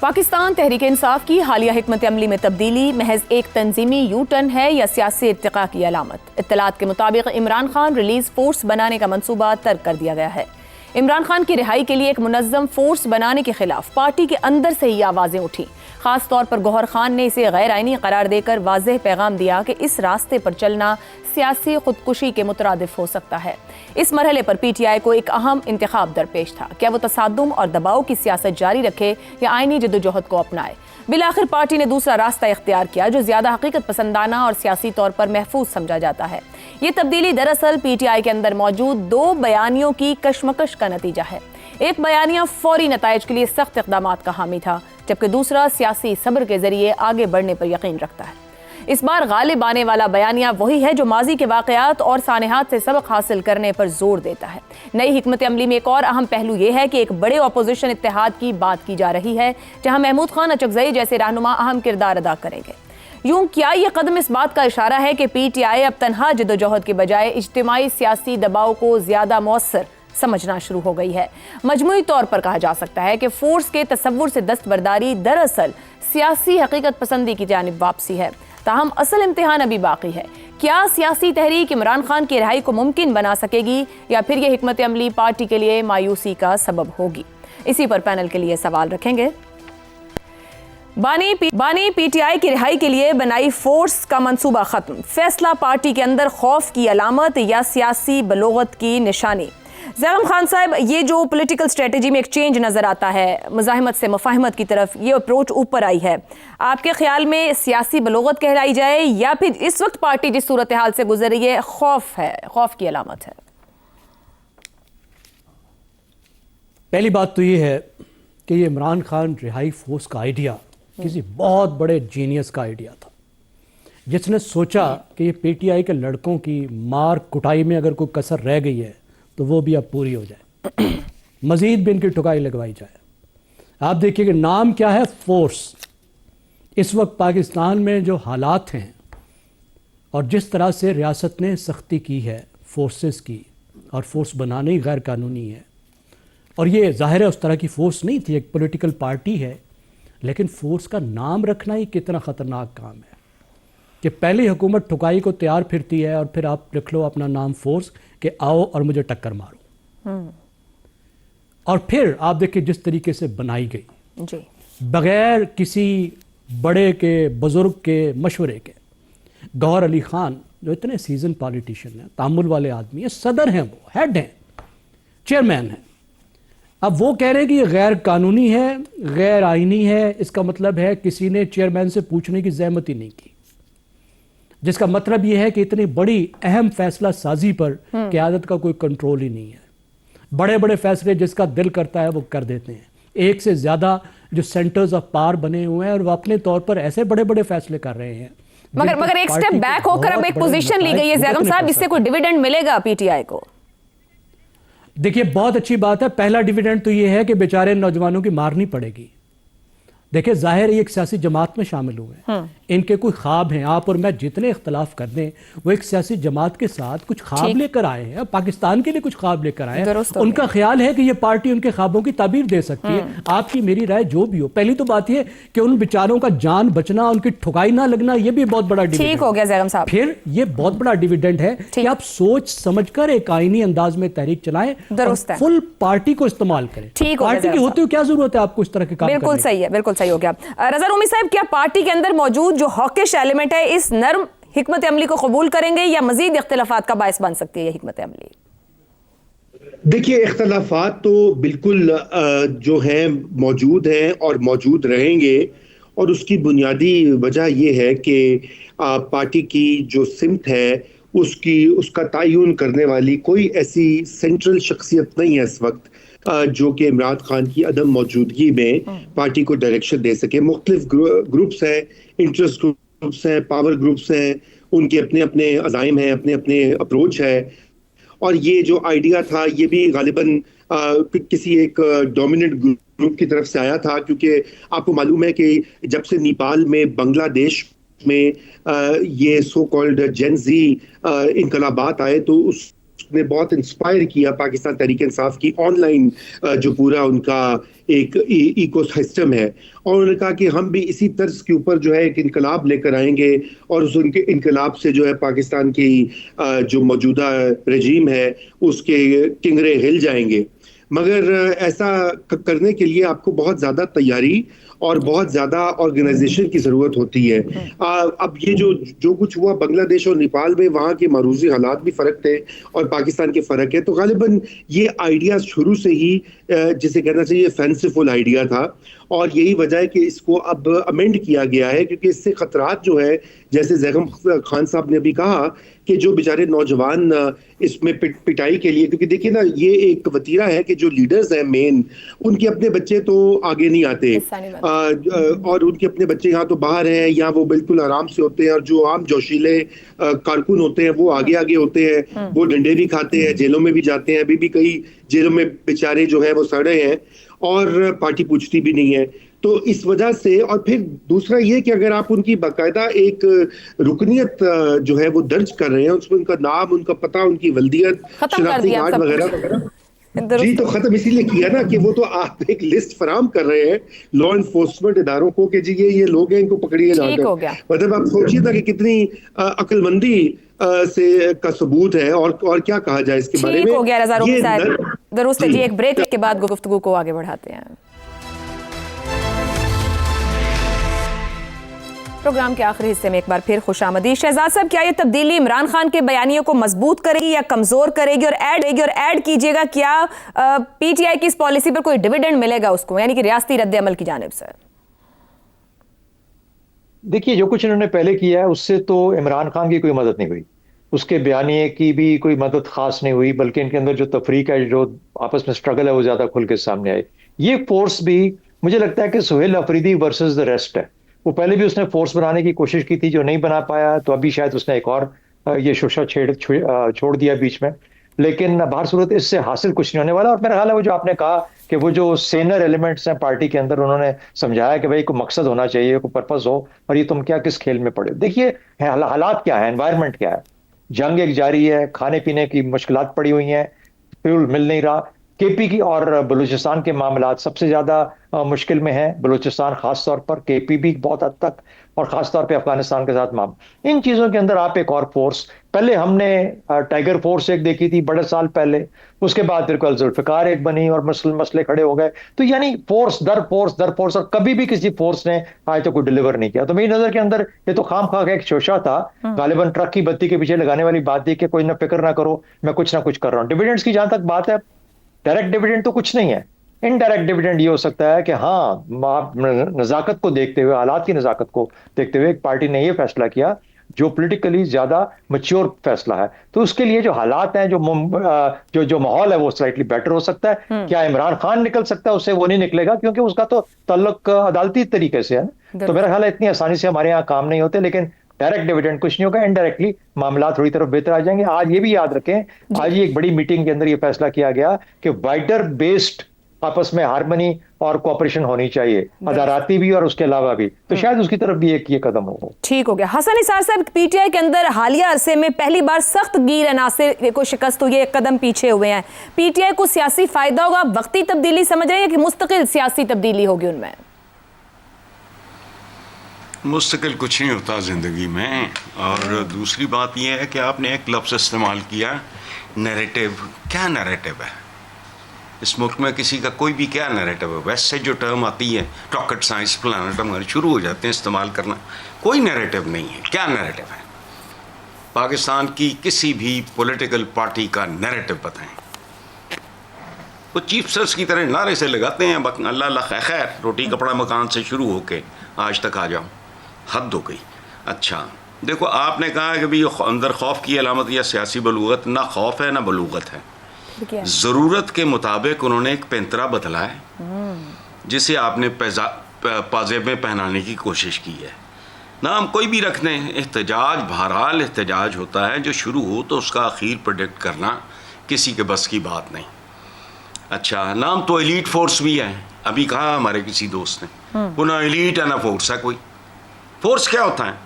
पाकिस्तान तहरीक इंसाफ की हालिया हिकमत अमली में तब्दीली महज एक तंजीमी यू टर्न है या सियासी इर्तिका की अलामत। इत्तलात के मुताबिक इमरान खान रिलीज फोर्स बनाने का मंसूबा तर्क कर दिया गया है। इमरान खान की रिहाई के लिए एक मुनज़्ज़म फोर्स बनाने के खिलाफ पार्टी के अंदर से ही आवाजें उठी। खास तौर पर गौहर खान ने इसे गैर आईनी करार देकर वाज़ेह पैगाम दिया कि इस रास्ते पर चलना सियासी खुदकुशी के मुतरादिफ हो सकता है। इस मरहले पर पीटीआई को एक अहम इंतखाब दरपेश था, क्या वो तसादुम और दबाव की सियासत जारी रखे या आईनी जद्दोजहद को अपनाए। बिलाखिर पार्टी ने दूसरा रास्ता इख्तियार किया जो ज्यादा हकीकत पसंदाना और सियासी तौर पर महफूज समझा जाता है। ये तब्दीली दरअसल पीटीआई के अंदर मौजूद दो बयानियों की कशमकश का नतीजा है। एक बयानिया फौरी नताइज के लिए सख्त इक़दामात का हामी था, जबकि दूसरा सियासी सब्र के जरिए आगे बढ़ने पर यकीन रखता है। इस बार गालिब आने वाला बयानिया वही है जो माजी के वाक़यात और सानेहात से सबक हासिल करने पर जोर देता है। नई हिकमत अमली में एक और अहम पहलू यह है कि एक बड़े अपोजिशन इत्तेहाद की बात की जा रही है, जहां महमूद खान अचकज़ई जैसे रहनुमा अहम किरदार अदा करेंगे। यूं क्या यह कदम इस बात का इशारा है कि पीटीआई अब तनहा जद्दोजहद के बजाय इज्तिमाई सियासी दबाव को ज्यादा मौसर समझना शुरू हो गई है। मजमूई तौर पर कहा जा सकता है कि फोर्स के तसव्वुर से दस्तबरदारी दरअसल सियासी हकीकत पसंदी की जानिब वापसी है। ताहम असल इम्तिहान अभी बाकी है। क्या सियासी तहरीक इमरान खान की रिहाई को मुमकिन बना सकेगी या फिर यह हिकमत अमली पार्टी के लिए मायूसी का सबब होगी? इसी पर पैनल के लिए सवाल रखेंगे। बानी पीटीआई की रिहाई के लिए बनाई फोर्स का मंसूबा खत्म, फैसला पार्टी के अंदर खौफ की अलामत या सियासी बलोगत की निशानी? ज़ैगम खान साहब, ये जो पॉलिटिकल स्ट्रेटजी में एक चेंज नज़र आता है, मुज़ाहिमत से मुफाहिमत की तरफ ये अप्रोच ऊपर आई है, आपके ख्याल में सियासी बलोगत कहलाई जाए या फिर इस वक्त पार्टी जिस सूरत हाल से गुजर रही है खौफ है, खौफ की अलामत है? पहली बात तो ये है कि ये इमरान खान रिहाई फोर्स का आइडिया किसी बहुत बड़े जीनियस का आइडिया था, जिसने सोचा कि ये पीटीआई के लड़कों की मार कुटाई में अगर कोई कसर रह गई है तो वो भी अब पूरी हो जाए, मजीद भी इनकी ठुकाई लगवाई जाए। आप देखिए कि नाम क्या है, फोर्स। इस वक्त पाकिस्तान में जो हालात हैं और जिस तरह से रियासत ने सख्ती की है फोर्सेस की, और फोर्स बनाना ही गैर कानूनी है, और ये जाहिर है उस तरह की फोर्स नहीं थी, एक पॉलिटिकल पार्टी है, लेकिन फोर्स का नाम रखना ही कितना ख़तरनाक काम है कि पहली हुकूमत ठुकाई को तैयार फिरती है और फिर आप लिख लो अपना नाम फोर्स कि आओ और मुझे टक्कर मारो। और फिर आप देखिए जिस तरीके से बनाई गई जी, बगैर किसी बड़े के बुजुर्ग के मशवरे के। गौहर अली खान जो इतने सीजन पॉलिटिशियन हैं, तामुल वाले आदमी हैं, सदर हैं, वो हेड हैं, चेयरमैन हैं, अब वो कह रहे हैं कि ये गैर कानूनी है, गैर आईनी है। इसका मतलब है किसी ने चेयरमैन से पूछने की ज़हमत ही नहीं की, जिसका मतलब ये है कि इतनी बड़ी अहम फैसला साजी पर क़यादत का कोई कंट्रोल ही नहीं है। बड़े बड़े फैसले जिसका दिल करता है वो कर देते हैं। एक से ज़्यादा जो सेंटर्स ऑफ पावर बने हुए हैं और वो अपने तौर पर ऐसे बड़े बड़े फैसले कर रहे हैं। मगर एक स्टेप बैक होकर अब एक पोजीशन ली गई है ज़ैगम साहब, इससे कोई डिविडेंड मिलेगा पीटीआई को? देखिए बहुत अच्छी बात है। पहला डिविडेंड तो ये है कि बेचारे नौजवानों की मारनी पड़ेगी। देखिए जाहिर है एक सियासी जमात में शामिल हुए हैं, इनके कोई ख्वाब हैं। आप और मैं जितने इख्तलाफ कर दें, वो एक सियासी जमात के साथ कुछ ख्वाब लेकर आए हैं, पाकिस्तान के लिए कुछ ख्वाब लेकर आए हैं। उनका ख्याल है कि ये पार्टी उनके ख्वाबों की ताबीर दे सकती है। आपकी मेरी राय जो भी हो, पहली तो बात ये कि उन बेचारों का जान बचना, उनकी ठुकाई ना लगना, ये भी बहुत बड़ा डिविडेंड। ठीक हो गया ज़ैगम साहब। फिर ये बहुत बड़ा डिविडेंड है कि आप सोच समझकर एक आईनी अंदाज में तहरीक चलाएं, फुल पार्टी को इस्तेमाल करें। पार्टी की होते हुए क्या जरूरत है आपको इस तरह के काम? बिल्कुल सही है, बिल्कुल सही हो गया। रज़ा रूमी साहब, क्या पार्टी के अंदर मौजूद जो हॉकिश एलिमेंट है इस नर्म हिकमत अमली को कबूल करेंगे या मजीद इख्तिलाफात का बायस बन सकती है ये हिकमत अमली? देखिए इख्तिलाफात तो बिल्कुल जो हैं मौजूद हैं और मौजूद रहेंगे, और उसकी बुनियादी वजह यह है कि पार्टी की जो सिमत है उसका तयन करने वाली कोई ऐसी सेंट्रल शख्सियत नहीं है इस वक्त जो कि इमरान खान की अदम मौजूदगी में पार्टी को डायरेक्शन दे सके। मुख्तलिफ ग्रुप्स हैं, इंटरेस्ट ग्रुप्स हैं, पावर ग्रुप्स हैं, उनके अपने अपने अज़ाइम हैं, अपने अपने अप्रोच है। और ये जो आइडिया था ये भी गालिबन किसी एक डोमिनेंट ग्रुप की तरफ से आया था, क्योंकि आपको मालूम है कि जब से नेपाल में, बांग्लादेश में ये सो कॉल्ड जेन ज़ी इनकलाबात आए, तो उस ने बहुत इंस्पायर किया पाकिस्तान तहरीक इंसाफ की ऑनलाइन जो पूरा उनका एक इको सिस्टम है, और उन्होंने कहा कि हम भी इसी तर्ज के ऊपर जो है एक इनकलाब लेकर आएंगे और उस उनके इनकलाब से जो है पाकिस्तान की जो मौजूदा रजीम है उसके किंगरे हिल जाएंगे। मगर ऐसा करने के लिए आपको बहुत ज़्यादा तैयारी और बहुत ज़्यादा ऑर्गेनाइजेशन की ज़रूरत होती है। अब ये जो कुछ हुआ बांग्लादेश और नेपाल में, वहाँ के मारूजी हालात भी फ़र्क थे और पाकिस्तान के फ़र्क है, तो गालिबन ये आइडिया शुरू से ही जिसे कहना चाहिए फैंसीफुल आइडिया था, और यही वजह है कि इसको अब अमेंड किया गया है, क्योंकि इससे खतरात जो है, जैसे जैगम खान साहब ने अभी कहा कि जो बेचारे नौजवान इसमें पिटाई के लिए, क्योंकि देखिए ना ये एक वतीरा है कि जो लीडर्स हैं मेन, उनके अपने बच्चे तो आगे नहीं आते, और उनके अपने बच्चे यहाँ तो बाहर हैं, या वो बिल्कुल आराम से होते हैं, और जो आम जोशीले कारकुन होते हैं वो आगे आगे होते हैं, वो डंडे भी खाते हैं, जेलों में भी जाते हैं, अभी भी कई जेलों में बेचारे जो है वो सड़े हैं और पार्टी पूछती भी नहीं है। तो इस वजह से, और फिर दूसरा ये कि अगर आप उनकी बाकायदा एक रुकनियत जो है वो दर्ज कर रहे हैं, उसमें उनका नाम, उनका पता, उनकी वल्दियत, शनाख्ती कार्ड वगैरह, जी, तो खत्म इसीलिए किया ना कि वो तो आप एक लिस्ट फराम कर रहे हैं लॉ इन्फोर्समेंट इदारों को कि जी ये लोग हैं, इनको पकड़िए जाकर। मतलब आप सोचिए ना कि कितनी अक्लमंदी से का सबूत है, और क्या कहा जाए इसके बारे में। हो गया रज़ा रूमी साहब, दुरुस्त है जी। एक ब्रेक के बाद गुफ्तगू को आगे बढ़ाते हैं। प्रोग्राम के आखिरी हिस्से में एक बार फिर खुशामदीद। शहजाद साहब, क्या ये तब्दीली इमरान खान के बयानियों को मजबूत करेगी या कमजोर करेगी? और ऐड कीजिएगा, क्या पीटीआई की इस पॉलिसी पर कोई डिविडेंड मिलेगा उसको, यानी कि रियासती रद्द अमल की जानिब से? देखिए, जो कुछ इन्होंने पहले किया है उससे तो इमरान खान की कोई मदद नहीं हुई, उसके बयानिए की भी कोई मदद खास नहीं हुई, बल्कि इनके अंदर जो तफरीक है, जो आपस में स्ट्रगल है, वो ज्यादा खुल के सामने आए। ये फोर्स भी मुझे लगता है कि Suhail Afridi versus the rest है। वो पहले भी उसने फोर्स बनाने की कोशिश की थी, जो नहीं बना पाया, तो अभी शायद उसने एक और ये शोशा छोड़ दिया बीच में। लेकिन बाहर सूरत इससे हासिल कुछ नहीं होने वाला। और मेरा ख्याल है वो जो आपने कहा कि वो जो सेनर एलिमेंट्स हैं पार्टी के अंदर, उन्होंने समझाया कि भाई कोई मकसद होना चाहिए, कोई पर्पस हो, और ये तुम क्या किस खेल में पड़े। देखिए हालात क्या है, एनवायरनमेंट क्या है, जंग एक जारी है, खाने पीने की मुश्किलात पड़ी हुई हैं, फ्यूल मिल नहीं रहा। केपी की और बलूचिस्तान के मामलात सबसे ज्यादा मुश्किल में है, बलूचिस्तान खास तौर पर, केपी भी बहुत हद तक, और खास तौर पे अफगानिस्तान के साथ मामला। इन चीजों के अंदर आप एक और फोर्स, पहले हमने टाइगर फोर्स एक देखी थी बड़े साल पहले, उसके बाद फिर जुल्फिकार एक बनी और मसले खड़े हो गए। तो यानी फोर्स दर फोर्स, और कभी भी किसी फोर्स ने आज तक कोई डिलीवर नहीं किया। तो मेरी नजर के अंदर ये तो खाम खा एक शोशा था, गालिबन ट्रक की बत्ती के पीछे लगाने वाली बात थी कि कोई ना फिक्र ना करो, मैं कुछ ना कुछ कर रहा हूँ। डिविडेंड्स की जहां तक बात है, डायरेक्ट डिविडेंड तो कुछ नहीं है, इनडायरेक्ट डिविडेंड ये हो सकता है कि हाँ, नजाकत को देखते हुए, हालात की नजाकत को देखते हुए एक पार्टी ने ये फैसला किया जो पॉलिटिकली ज्यादा मैच्योर फैसला है, तो उसके लिए जो हालात हैं, जो माहौल है, वो स्लाइटली बेटर हो सकता है। क्या इमरान खान निकल सकता है उससे? वो नहीं निकलेगा, क्योंकि उसका तो ताल्लुक अदालती तरीके से है। तो मेरा ख्याल है इतनी आसानी से हमारे यहाँ काम नहीं होते। लेकिन डायरेक्ट डिविडेंड कुछ नहीं होगा, इनडायरेक्टली मामला थोड़ी तरफ बेहतर आ जाएंगे। आज ये भी याद रखें, आज ही एक बड़ी मीटिंग के अंदर ये फैसला किया गया कि वाइडर बेस्ड आपस में हार्मनी और कोऑपरेशन होनी चाहिए, अदालती भी और उसके अलावा भी, तो शायद उसकी तरफ भी एक ये कदम हो। ठीक हो गया। हसन निसार साहब, पीटीआई के अंदर हालिया अरसे में पहली बार सख्त गिर अनासिर को शिकस्त हुई है, एक कदम पीछे हुए हैं। पीटीआई को सियासी फायदा होगा, वक्ती तब्दीली समझ रहे हैं कि मुस्तकिल सियासी तब्दीली होगी उनमें? मुस्तकिल कुछ नहीं होता ज़िंदगी में। और दूसरी बात यह है कि आपने एक लफ्ज़ इस्तेमाल किया, नैरेटिव। क्या नैरेटिव है इस मुल्क में? किसी का कोई भी क्या नैरेटिव है? वैसे से जो टर्म आती है, रॉकेट साइंस फलाना टर्म शुरू हो जाते हैं इस्तेमाल करना, कोई नैरेटिव नहीं है। क्या नैरेटिव है? पाकिस्तान की किसी भी पॉलिटिकल पार्टी का नैरेटिव बताएं। वो चीफ सर्स की तरह नारे से लगाते हैं, अल्लाह अल्लाह खैर, रोटी कपड़ा मकान से शुरू होके आज तक आ जाओ, हद हो गई। अच्छा देखो, आपने कहा कि भाई अंदर खौफ की अलामत या सियासी बलूगत, ना खौफ है ना बलूगत है। ज़रूरत के मुताबिक उन्होंने एक पैंतरा बदला है जिसे आपने पाजेब में पहनाने की कोशिश की है। नाम कोई भी रख दें, एहतजाज बहरहाल एहतजाज होता है, जो शुरू हो तो उसका आखिर प्रेडिक्ट करना किसी के बस की बात नहीं। अच्छा, नाम तो एलीट फोर्स भी है, अभी कहा हमारे किसी दोस्त ने, वो ना एलीट है ना फोर्स है कोई। फोर्स क्या होता है?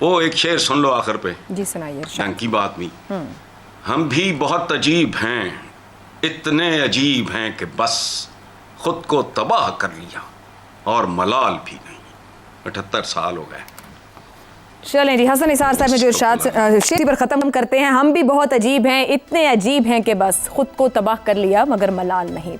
वो एक शेर सुन लो आखिर पे, जी सुनाइए। ढंग की बात नहीं। हम भी बहुत अजीब हैं, इतने अजीब हैं कि बस खुद को तबाह कर लिया और मलाल भी नहीं। 78 साल हो गए। चलें जी, हसन निसार साहब ने जो शेर पर ख़त्म करते हैं, हम भी बहुत अजीब हैं, इतने अजीब हैं कि बस खुद को तबाह कर लिया मगर मलाल नहीं।